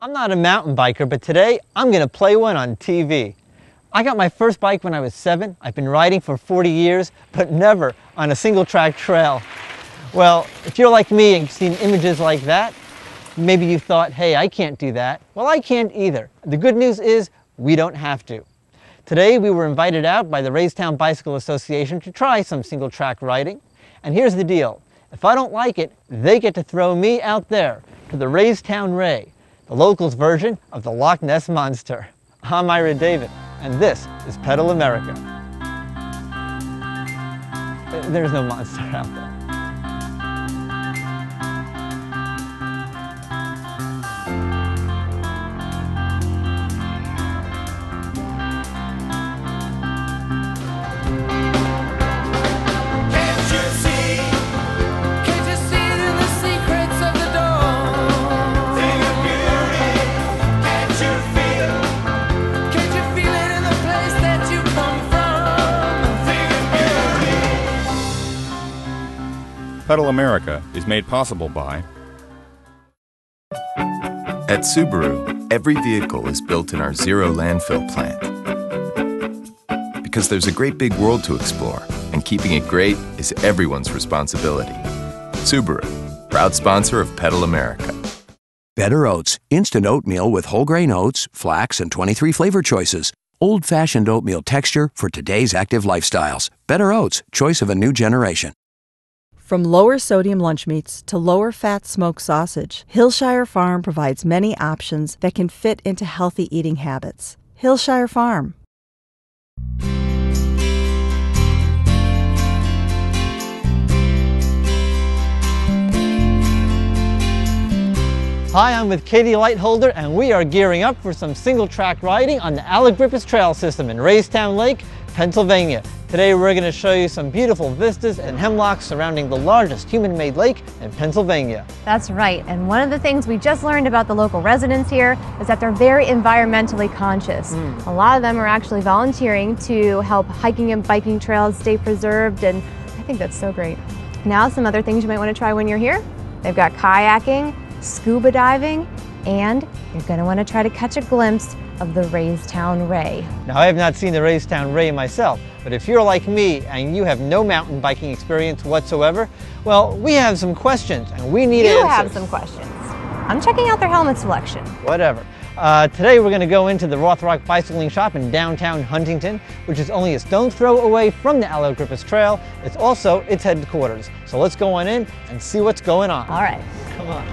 I'm not a mountain biker, but today I'm going to play one on TV. I got my first bike when I was 7. I've been riding for 40 years, but never on a single track trail. Well, if you're like me and you've seen images like that, maybe you thought, hey, I can't do that. Well, I can't either. The good news is we don't have to. Today we were invited out by the Raystown Bicycle Association to try some single track riding. And here's the deal. If I don't like it, they get to throw me out there to the Raystown Ray, the locals' version of the Loch Ness Monster. I'm Ira David, and this is Pedal America. There's no monster out there. Pedal America is made possible by... At Subaru, every vehicle is built in our zero landfill plant. Because there's a great big world to explore, and keeping it great is everyone's responsibility. Subaru, proud sponsor of Pedal America. Better Oats, instant oatmeal with whole grain oats, flax, and 23 flavor choices. Old-fashioned oatmeal texture for today's active lifestyles. Better Oats, choice of a new generation. From lower sodium lunch meats to lower fat smoked sausage, Hillshire Farm provides many options that can fit into healthy eating habits. Hillshire Farm. Hi, I'm with Kati Lightholder, and we are gearing up for some single track riding on the Allegrippus Trail System in Raystown Lake, Pennsylvania. Today we're going to show you some beautiful vistas and hemlocks surrounding the largest human-made lake in Pennsylvania. That's right, and one of the things we just learned about the local residents here is that they're very environmentally conscious. A lot of them are actually volunteering to help hiking and biking trails stay preserved, and I think that's so great. Now, some other things you might want to try when you're here. They've got kayaking, scuba diving, and you're going to want to try to catch a glimpse of the Raystown Ray. Now, I have not seen the Raystown Ray myself, but if you're like me and you have no mountain biking experience whatsoever, well, we have some questions and we need answers. You have some questions. I'm checking out their helmet selection. Whatever. Today we're going to go into the Rothrock Bicycling Shop in downtown Huntington, which is only a stone's throw away from the Allegrippus Trail. It's also its headquarters. So let's go on in and see what's going on. All right. Come on.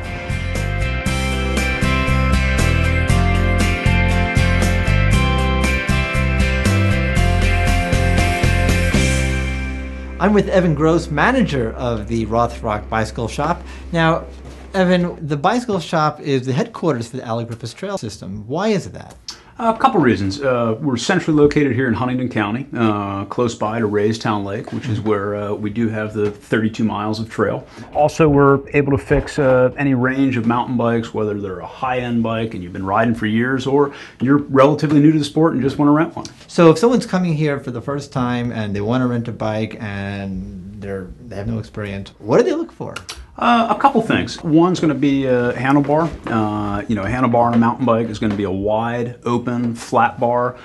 I'm with Evan Gross, manager of the Rothrock Bicycle Shop. Now, Evan, the bicycle shop is the headquarters for the Allegrippus Trail System. Why is that? A couple reasons. We're centrally located here in Huntington County, close by to Raystown Lake, which is where we do have the 32 miles of trail. Also, we're able to fix any range of mountain bikes, whether they're a high-end bike and you've been riding for years, or you're relatively new to the sport and just want to rent one. So if someone's coming here for the first time and they want to rent a bike and they have no experience, what do they look for? A couple things. One's going to be a handlebar. A handlebar on a mountain bike is going to be a wide, open, flat bar.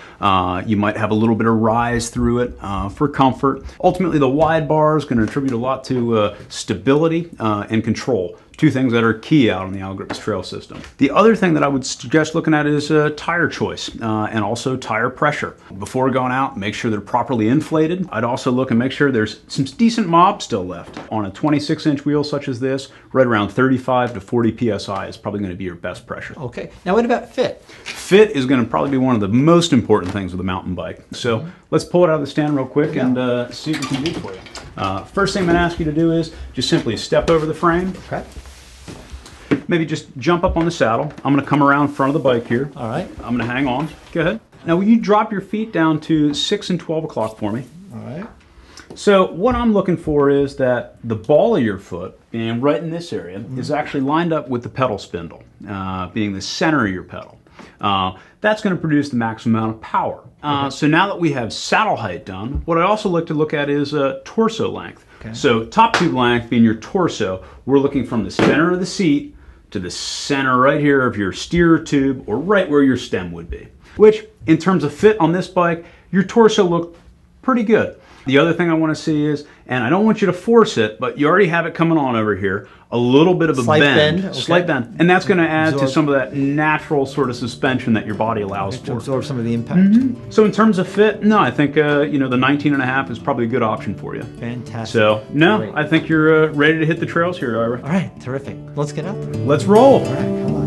You might have a little bit of rise through it for comfort. Ultimately, the wide bar is going to contribute a lot to stability and control. Two things that are key out on the Allegrippus Trail System. The other thing that I would suggest looking at is tire choice and also tire pressure. Before going out, make sure they're properly inflated. I'd also look and make sure there's some decent mob still left. On a 26-inch wheel such as this, right around 35 to 40 PSI is probably going to be your best pressure. Okay. Now what about fit? Fit is going to probably be one of the most important things with a mountain bike. So let's pull it out of the stand real quick and see what we can do for you. First thing I'm going to ask you to do is just simply step over the frame. Okay. Maybe just jump up on the saddle. I'm going to come around front of the bike here. All right. I'm going to hang on. Go ahead. Now, will you drop your feet down to 6 and 12 o'clock for me? All right. So what I'm looking for is that the ball of your foot, being right in this area, is actually lined up with the pedal spindle, being the center of your pedal. That's going to produce the maximum amount of power. So now that we have saddle height done, what I also like to look at is torso length. Okay. So top tube length being your torso, we're looking from the center of the seat to the center right here of your steer tube, or right where your stem would be. Which, in terms of fit on this bike, your torso looked pretty good. The other thing I want to see is, and I don't want you to force it, but you already have it coming on over here, a little bit of a bend. Okay. Slight bend. And that's going to add to some of that natural sort of suspension that your body allows To for. absorb some of the impact. So in terms of fit, no, I think you know, the 19.5 is probably a good option for you. Fantastic. So, no, Great. I think you're ready to hit the trails here, Ira. All right, terrific. Let's get out there. Let's roll. All right, come on.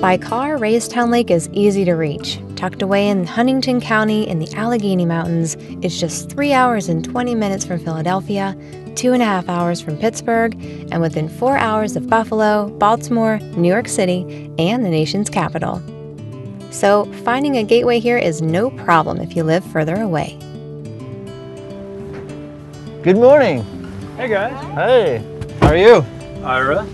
By car, Raystown Lake is easy to reach. Tucked away in Huntington County in the Allegheny Mountains, it's just 3 hours and 20 minutes from Philadelphia, 2.5 hours from Pittsburgh, and within 4 hours of Buffalo, Baltimore, New York City, and the nation's capital. So finding a gateway here is no problem if you live further away. Good morning. Hey, guys. Hey, how are you? Ira,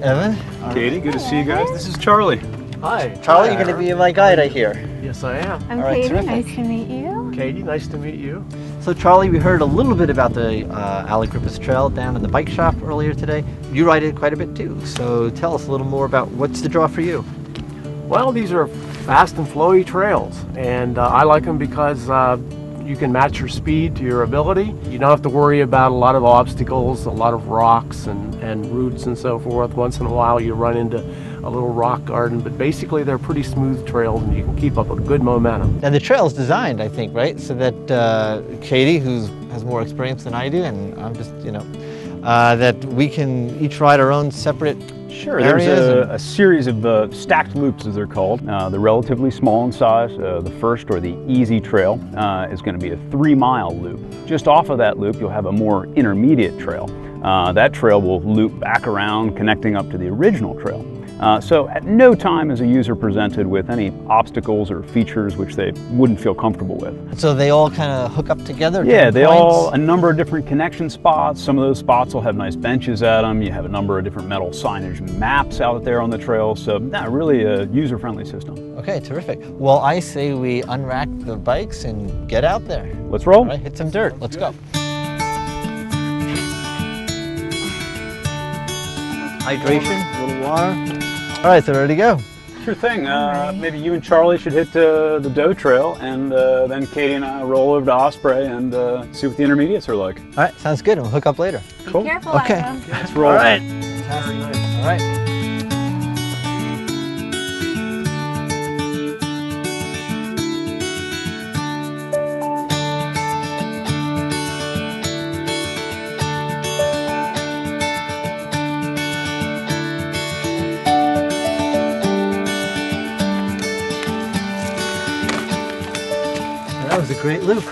Evan? Katie, good to see you guys. This is Charlie. Hi. Charlie, you're going to be my guide, I hear. Yes, I am. I'm All right, Katie, terrific. nice to meet you. Katie, nice to meet you. So Charlie, we heard a little bit about the Allegrippus Trail down in the bike shop earlier today. You ride it quite a bit too, so tell us a little more about what's the draw for you. Well, these are fast and flowy trails, and I like them because you can match your speed to your ability. You don't have to worry about a lot of obstacles, a lot of rocks and roots and so forth. Once in a while you run into a little rock garden, but basically they're pretty smooth trails and you can keep up a good momentum. Now the trail is designed, I think, right, so that Katie, who has more experience than I do, and I'm just, you know, that we can each ride our own separate Sure, areas. there's a series of stacked loops, as they're called. They're relatively small in size. The first, or the easy trail, is going to be a 3-mile loop. Just off of that loop, you'll have a more intermediate trail. That trail will loop back around, connecting up to the original trail. So at no time is a user presented with any obstacles or features which they wouldn't feel comfortable with. So they all kind of hook up together? Yeah, different they points? all, a number of different connection spots. Some of those spots will have nice benches at them. You have a number of different metal signage maps out there on the trail. So really a user-friendly system. Okay, terrific. Well, I say we unrack the bikes and get out there. Let's roll. All right, hit some dirt. Let's go. Hydration, a little water. All right, so ready to go. Sure thing. Maybe you and Charlie should hit the Doe Trail, and then Katie and I roll over to Osprey and see what the intermediates are like. All right, sounds good. We'll hook up later. Cool. Be careful, Okay. Ira. Let's roll. All right. All right. That was a great loop.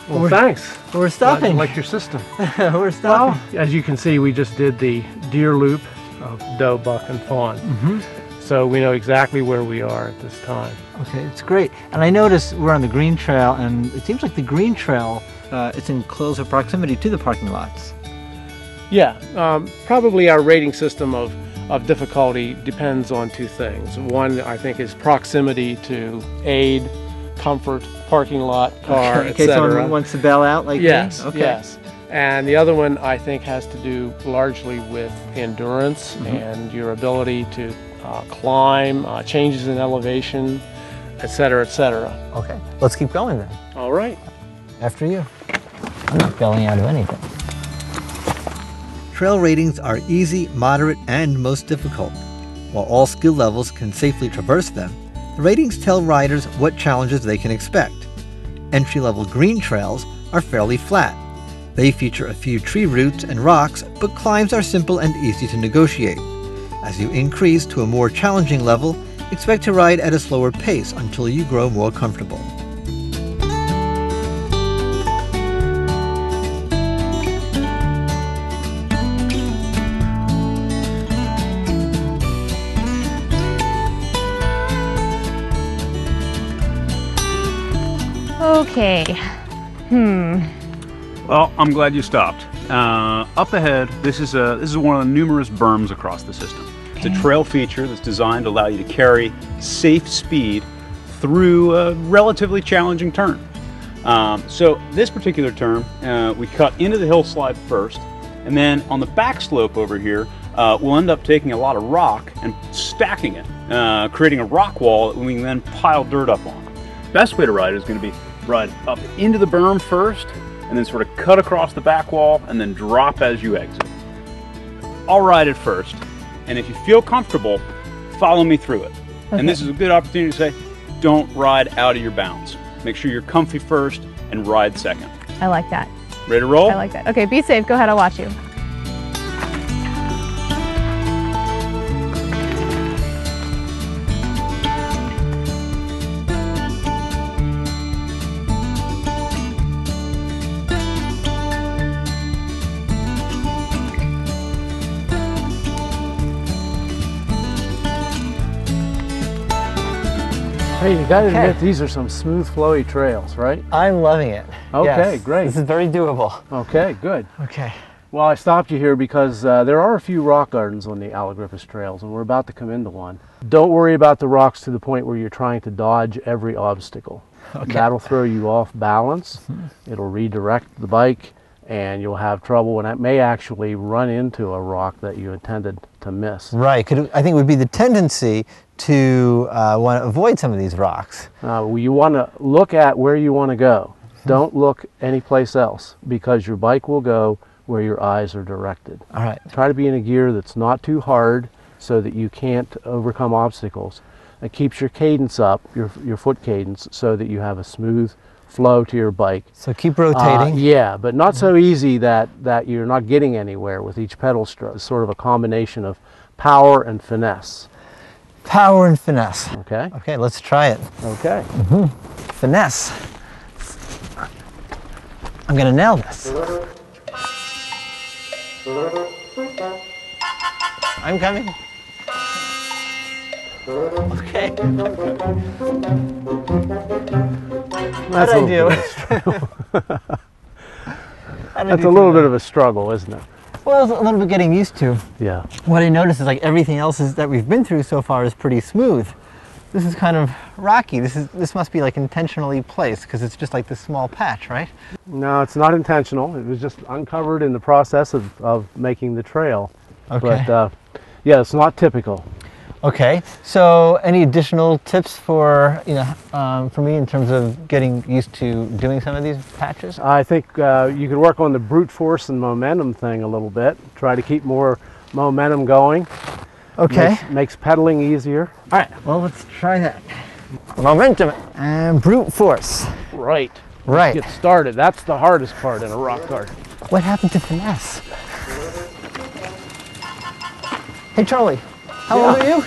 Well, thanks. We're stopping. I like your system. We're stopping. Well, as you can see, we just did the deer loop of doe, buck, and fawn. So we know exactly where we are at this time. Okay, it's great. And I noticed we're on the green trail, and it seems like the green trail, it's in closer proximity to the parking lots. Yeah, probably our rating system of difficulty depends on two things. One, I think, is proximity to aid, comfort, parking lot, car, In case etc. someone wants to bail out like Yes, me? Okay. yes. And the other one, I think, has to do largely with endurance and your ability to climb, changes in elevation, etc., etc. Okay, let's keep going then. All right. After you. I'm not bailing out of anything. Trail ratings are easy, moderate, and most difficult. While all skill levels can safely traverse them, the ratings tell riders what challenges they can expect. Entry-level green trails are fairly flat. They feature a few tree roots and rocks, but climbs are simple and easy to negotiate. As you increase to a more challenging level, expect to ride at a slower pace until you grow more comfortable. Okay. Well, I'm glad you stopped. Up ahead, this is one of the numerous berms across the system. It's a trail feature that's designed to allow you to carry safe speed through a relatively challenging turn. So this particular turn, we cut into the hillside first, and then on the back slope over here, we'll end up taking a lot of rock and stacking it, creating a rock wall that we can then pile dirt up on. Best way to ride is going to be ride up into the berm first, and then sort of cut across the back wall, and then drop as you exit. I'll ride it first, and if you feel comfortable, follow me through it. Okay. And this is a good opportunity to say, don't ride out of your bounds. Make sure you're comfy first and ride second. I like that. Ready to roll? I like that. Okay, be safe. Go ahead, I'll watch you. Hey, you gotta admit, these are some smooth, flowy trails, right? I'm loving it. Okay, yes. great. This is very doable. Okay, good. Okay. Well, I stopped you here because there are a few rock gardens on the Allegriffis trails, and we're about to come into one. Don't worry about the rocks to the point where you're trying to dodge every obstacle. Okay. That'll throw you off balance. It'll redirect the bike, and you'll have trouble, and it may actually run into a rock that you intended to miss. Right. I think it would be the tendency to want to avoid some of these rocks. You want to look at where you want to go. Don't look anyplace else, because your bike will go where your eyes are directed. All right. Try to be in a gear that's not too hard so that you can't overcome obstacles. It keeps your cadence up, your foot cadence, so that you have a smooth flow to your bike. So keep rotating. Yeah, but not so easy that you're not getting anywhere with each pedal stroke. It's sort of a combination of power and finesse. Power and finesse. Okay. Okay, let's try it. Okay. Finesse. I'm gonna nail this. I'm coming. Okay. That's How'd I do? That's a little bit of a struggle, isn't it? Well, it's a little bit getting used to. Yeah. What I noticed is like everything else that we've been through so far is pretty smooth. This is kind of rocky. This must be like intentionally placed because it's just like this small patch, right? No, it's not intentional. It was just uncovered in the process of making the trail. Okay. But yeah, it's not typical. Okay. So any additional tips for for me in terms of getting used to doing some of these patches? I think you could work on the brute force and momentum thing a little bit. Try to keep more momentum going. Okay. Makes pedaling easier. All right. Well, let's try that. Momentum and brute force. Right. Right. Get started. That's the hardest part in a rock garden. What happened to finesse? Hey, Charlie. How old are you?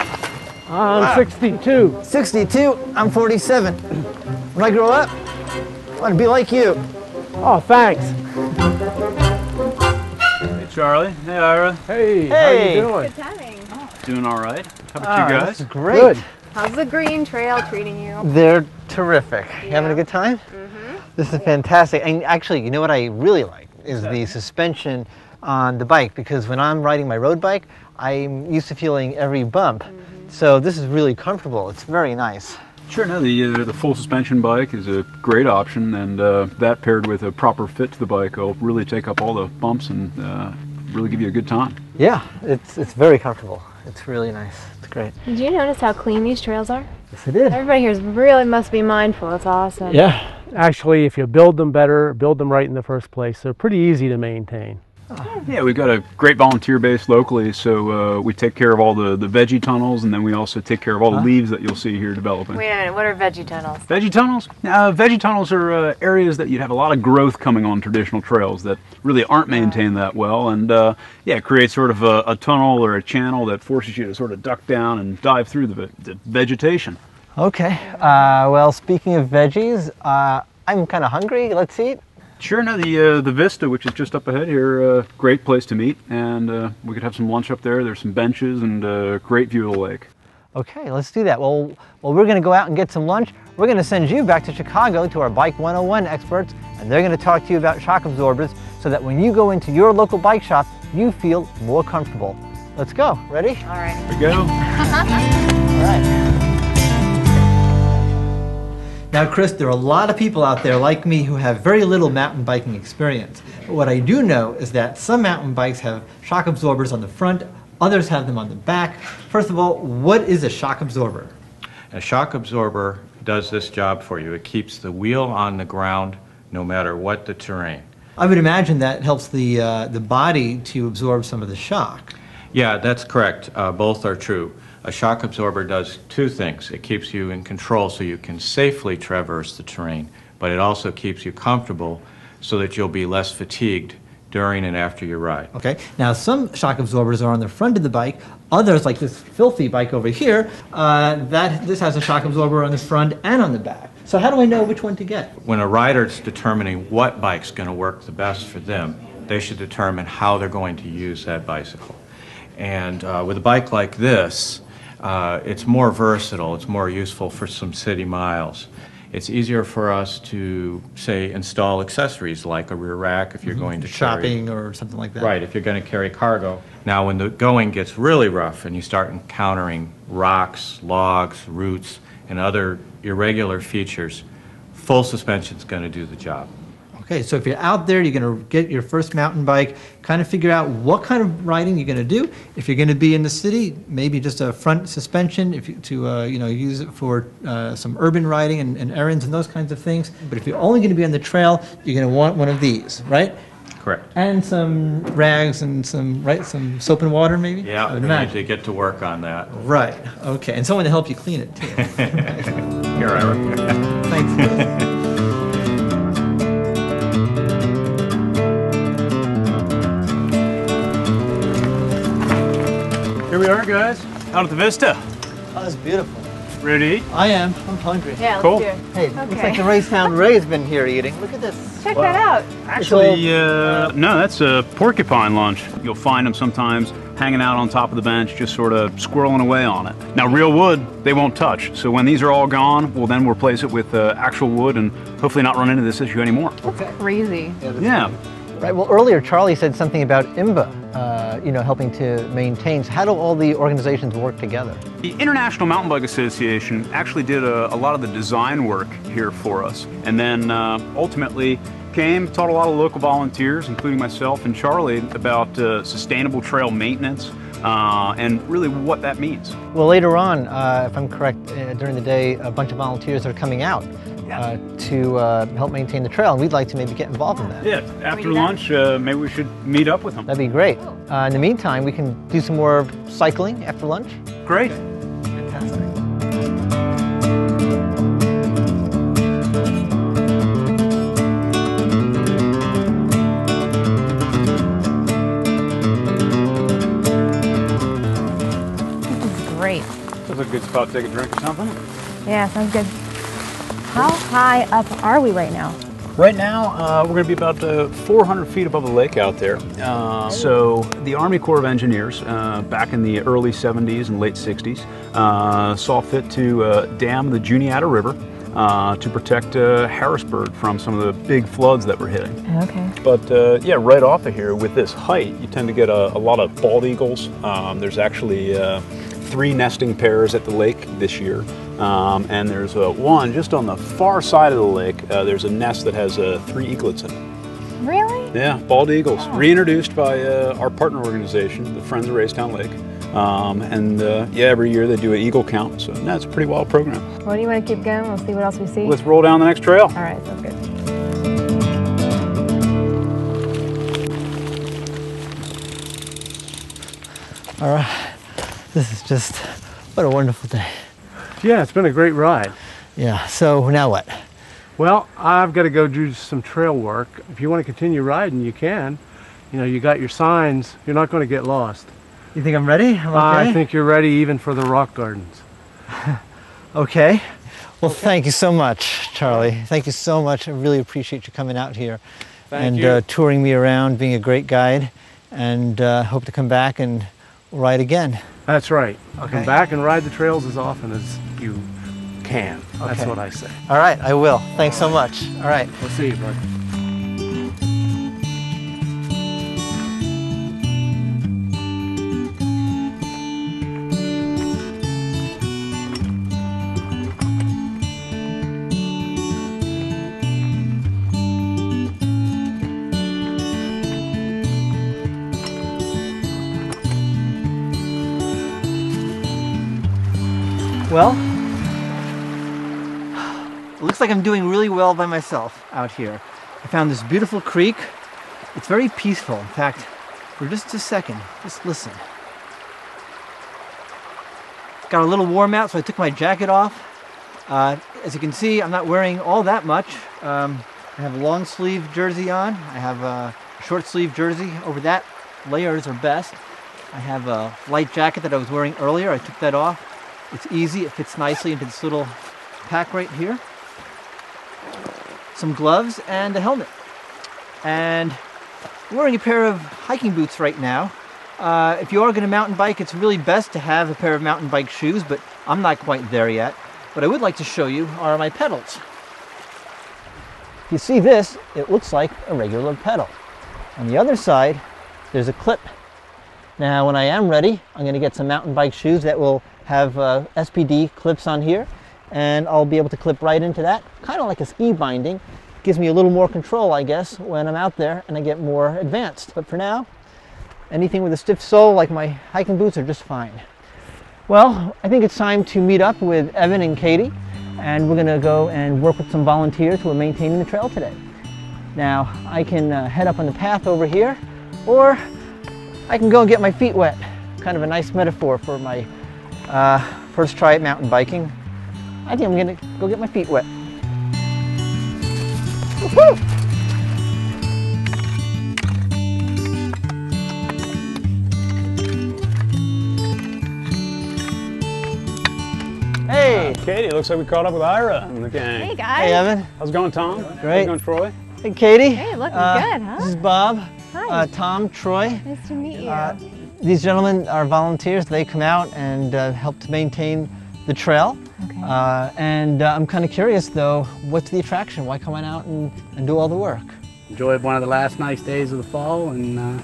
I'm 62. 62. I'm 47. When I grow up, I want to be like you. Oh, thanks. Hey, Charlie. Hey, Ira. Hey, Hey. how you doing? Good timing. Doing all right. How about you guys? This is great. Good. How's the green trail treating you? They're terrific. You having a good time? This is fantastic. And actually, you know what I really like is the suspension on the bike, because when I'm riding my road bike, I'm used to feeling every bump. So this is really comfortable. It's very nice. Sure, no, the full suspension bike is a great option, and that paired with a proper fit to the bike will really take up all the bumps and really give you a good time. Yeah, it's very comfortable. It's really nice. It's great. Did you notice how clean these trails are? Yes, I did. Everybody here really must be mindful. It's awesome. Yeah. Actually, if you build them better, build them right in the first place, they're pretty easy to maintain. Yeah, we've got a great volunteer base locally, so we take care of all the veggie tunnels, and then we also take care of all the leaves that you'll see here developing. Wait a minute, what are veggie tunnels? Veggie tunnels? Veggie tunnels are areas that you'd have a lot of growth coming on traditional trails that really aren't maintained that well, and yeah, it creates sort of a tunnel or a channel that forces you to sort of duck down and dive through the vegetation. Okay, well, speaking of veggies, I'm kind of hungry. Let's eat. Sure, no, the Vista, which is just up ahead here, great place to meet, and we could have some lunch up there. There's some benches and a great view of the lake. Okay, let's do that. Well, we're going to go out and get some lunch. We're going to send you back to Chicago to our Bike 101 experts, and they're going to talk to you about shock absorbers so that when you go into your local bike shop, you feel more comfortable. Let's go. Ready? All right. Here we go. All right. Now, Chris, there are a lot of people out there like me who have very little mountain biking experience. But what I do know is that some mountain bikes have shock absorbers on the front, others have them on the back. First of all, what is a shock absorber? A shock absorber does this job for you. It keeps the wheel on the ground no matter what the terrain. I would imagine that helps the body to absorb some of the shock. Yeah, that's correct. Both are true. A shock absorber does two things. It keeps you in control so you can safely traverse the terrain, but it also keeps you comfortable so that you'll be less fatigued during and after your ride. Okay, now some shock absorbers are on the front of the bike. Others, like this filthy bike over here, this has a shock absorber on the front and on the back. So how do I know which one to get? When a rider's determining what bike's going to work the best for them, they should determine how they're going to use that bicycle. And with a bike like this, it's more versatile, it's more useful for some city miles. It's easier for us to, say, install accessories like a rear rack if you're going to shopping or something like that. Right, if you're going to carry cargo. Now, when the going gets really rough and you start encountering rocks, logs, roots, and other irregular features, full suspension is going to do the job. Okay, so if you're out there, you're going to get your first mountain bike, kind of figure out what kind of riding you're going to do. If you're going to be in the city, maybe just a front suspension use it for some urban riding and errands and those kinds of things. But if you're only going to be on the trail, you're going to want one of these, right? Correct. And some rags and some soap and water, maybe? Yeah, we need to get to work on that. Right, okay, and someone to help you clean it, too. Here I am. Thanks. Here we are, guys, out at the Vista. Oh, that's beautiful. Ready to eat? I am. I'm hungry. Yeah, Cool. let's do it. Hey, looks like the Raystown Ray's been here eating. Look at this. Check that out. Actually, no, that's a porcupine lunch. You'll find them sometimes hanging out on top of the bench, just sort of squirreling away on it. Now, real wood, they won't touch. So when these are all gone, we'll then replace it with actual wood and hopefully not run into this issue anymore. That's crazy. Yeah. Right. Well, earlier Charlie said something about IMBA, helping to maintain. So how do all the organizations work together? The International Mountain Bike Association actually did a lot of the design work here for us, and then ultimately taught a lot of local volunteers, including myself and Charlie, about sustainable trail maintenance and really what that means. Well, later on, if I'm correct, during the day, a bunch of volunteers are coming out to help maintain the trail, and we'd like to maybe get involved in that. Yeah, after lunch, maybe we should meet up with them. That'd be great. In the meantime, we can do some more cycling after lunch. Great. Fantastic. Great. This is a good spot to take a drink or something. Yeah, sounds good. How high up are we right now? Right now, we're going to be about 400 feet above the lake out there. So the Army Corps of Engineers, back in the early 70s and late 60s, saw fit to dam the Juniata River to protect Harrisburg from some of the big floods that were hitting. Okay. But yeah, right off of here, with this height, you tend to get a lot of bald eagles. There's actually 3 nesting pairs at the lake this year. And there's one just on the far side of the lake. There's a nest that has 3 eaglets in it. Really? Yeah, bald eagles, Oh. reintroduced by our partner organization, the Friends of Raystown Lake. Yeah, every year they do an eagle count, so that's a pretty wild program. Well, do you want to keep going? We'll see what else we see. Let's roll down the next trail. All right, sounds good. All right. This is just, what a wonderful day. Yeah, it's been a great ride. Yeah, so now what? Well, I've got to go do some trail work. If you want to continue riding, you can. You know, you got your signs. You're not going to get lost. You think I'm ready? I'm okay? I think you're ready even for the rock gardens. Okay. Well, thank you so much, Charlie. Thank you so much. I really appreciate you coming out here and touring me around, being a great guide, and hope to come back and ride again. That's right. Okay. Come back and ride the trails as often as you can. That's Okay. what I say. All right, I will. Thanks so much. All right. We'll see you, bud. Well, it looks like I'm doing really well by myself out here. I found this beautiful creek. It's very peaceful. In fact, for just a second, just listen. Got a little warm out, so I took my jacket off. As you can see, I'm not wearing all that much. I have a long sleeve jersey on. I have a short sleeve jersey over that. Layers are best. I have a light jacket that I was wearing earlier. I took that off. It's easy. It fits nicely into this little pack right here. Some gloves and a helmet. And I'm wearing a pair of hiking boots right now. If you are going to mountain bike, it's really best to have a pair of mountain bike shoes, but I'm not quite there yet. What I would like to show you are my pedals. If you see this, it looks like a regular pedal. On the other side, there's a clip. Now, when I am ready, I'm going to get some mountain bike shoes that will have SPD clips on here, and I'll be able to clip right into that, kind of like a ski binding. Gives me a little more control, I guess, when I'm out there and I get more advanced. But for now, anything with a stiff sole like my hiking boots are just fine. Well, I think it's time to meet up with Evan and Katie, and we're going to go and work with some volunteers who are maintaining the trail today. Now, I can head up on the path over here, or I can go and get my feet wet. Kind of a nice metaphor for my first try at mountain biking. I think I'm going to go get my feet wet. Woo-hoo! Hey! Katie, looks like we caught up with Ira and the gang. Hey guys! Hey Evan! How's it going, Tom? Great. How's it going, Troy? Hey Katie! Hey, looking good, huh? This is Bob. Hi. Tom, Troy. Nice to meet you. These gentlemen are volunteers. They come out and help to maintain the trail. Okay. I'm kind of curious though, what's the attraction? Why come on out and do all the work? Enjoyed one of the last nice days of the fall and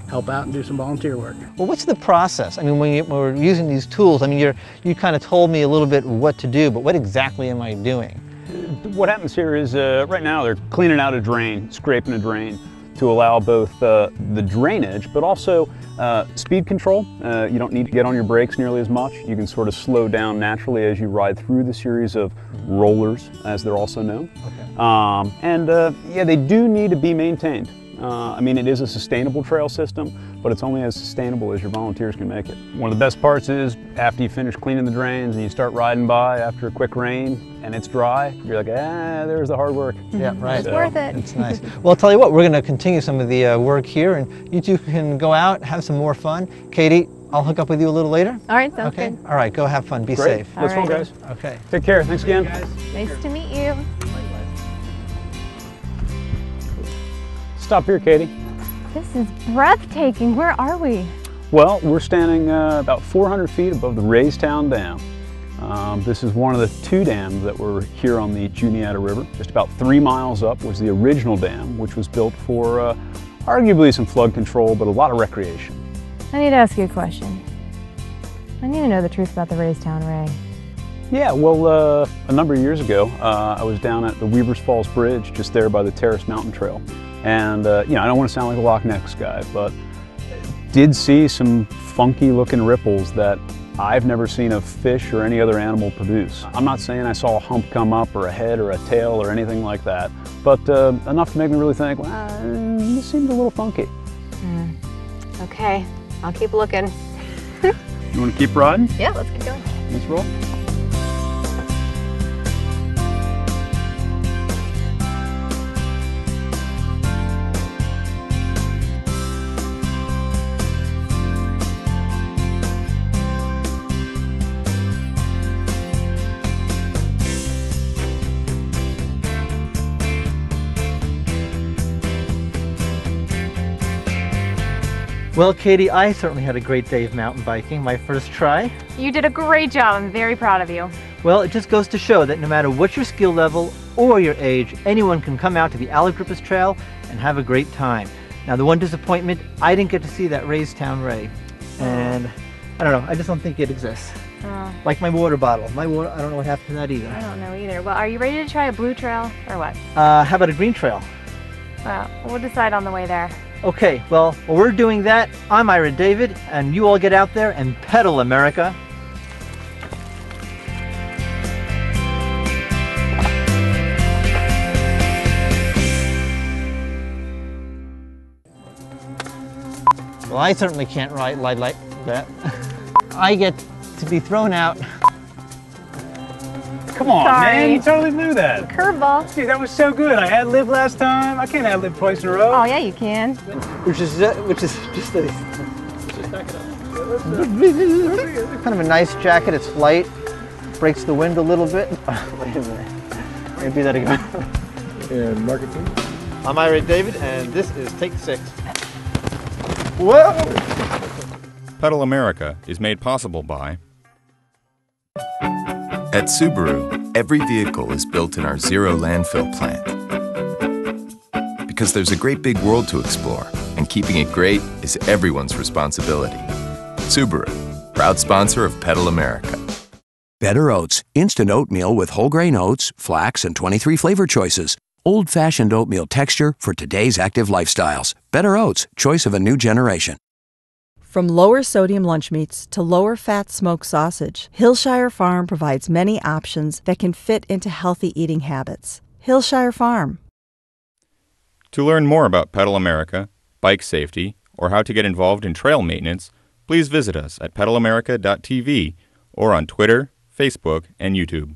help out and do some volunteer work. Well, what's the process? I mean, when we're using these tools, I mean, you kind of told me a little bit what to do, but what exactly am I doing? What happens here is right now they're cleaning out a drain, scraping a drain to allow both the drainage, but also speed control. You don't need to get on your brakes nearly as much. You can sort of slow down naturally as you ride through the series of rollers, as they're also known. Okay. Yeah, they do need to be maintained. I mean, it is a sustainable trail system, but it's only as sustainable as your volunteers can make it. One of the best parts is after you finish cleaning the drains and you start riding by after a quick rain and it's dry, you're like, ah, there's the hard work. Yeah, right. It's worth it. It's nice. Well, I'll tell you what, we're going to continue some of the work here, and you two can go out, have some more fun. Katie, I'll hook up with you a little later. All right, sounds okay? good. All right, go have fun. Be Great. safe. Let's go, guys. Okay. Take care. Thanks again. Nice to meet you. Stop here, Katie. This is breathtaking. Where are we? Well, we're standing about 400 feet above the Raystown Dam. This is one of the two dams that were here on the Juniata River. Just about 3 miles up was the original dam, which was built for arguably some flood control, but a lot of recreation. I need to ask you a question. I need to know the truth about the Raystown Ray. Yeah, well, a number of years ago, I was down at the Weavers Falls Bridge, just there by the Terrace Mountain Trail. And, you know, I don't want to sound like a Loch Ness guy, but did see some funky looking ripples that I've never seen a fish or any other animal produce. I'm not saying I saw a hump come up or a head or a tail or anything like that, but enough to make me really think, well, this seems a little funky. Okay, I'll keep looking. You want to keep riding? Yeah, let's get going. Let's roll. Well, Katie, I certainly had a great day of mountain biking, my first try. You did a great job. I'm very proud of you. Well, it just goes to show that no matter what your skill level or your age, anyone can come out to the Allegrippus Trail and have a great time. Now, the one disappointment, I didn't get to see that Raystown Ray. And I don't know, I just don't think it exists. Like my water bottle. My water, I don't know what happened to that either. I don't know either. Well, are you ready to try a blue trail or what? How about a green trail? We'll decide on the way there. Okay, well, while we're doing that, I'm Ira David, and you all get out there and pedal, America. Well, I certainly can't ride like that. I get to be thrown out. Come on, Sorry. man, you totally blew that. Curveball. Dude, that was so good. I ad libbed last time. I can't ad lib twice in a row. Oh yeah, you can. Which is just a kind of a nice jacket. It's light, breaks the wind a little bit. Wait a minute. Let me do that again. And marketing. I'm Irate David, and this is Take 6. Whoa! Pedal America is made possible by At Subaru, every vehicle is built in our zero landfill plant. Because there's a great big world to explore, and keeping it great is everyone's responsibility. Subaru, proud sponsor of Pedal America. Better Oats, instant oatmeal with whole grain oats, flax, and 23 flavor choices. Old-fashioned oatmeal texture for today's active lifestyles. Better Oats, choice of a new generation. From lower sodium lunch meats to lower fat smoked sausage, Hillshire Farm provides many options that can fit into healthy eating habits. Hillshire Farm. To learn more about Pedal America, bike safety, or how to get involved in trail maintenance, please visit us at pedalamerica.tv or on Twitter, Facebook, and YouTube.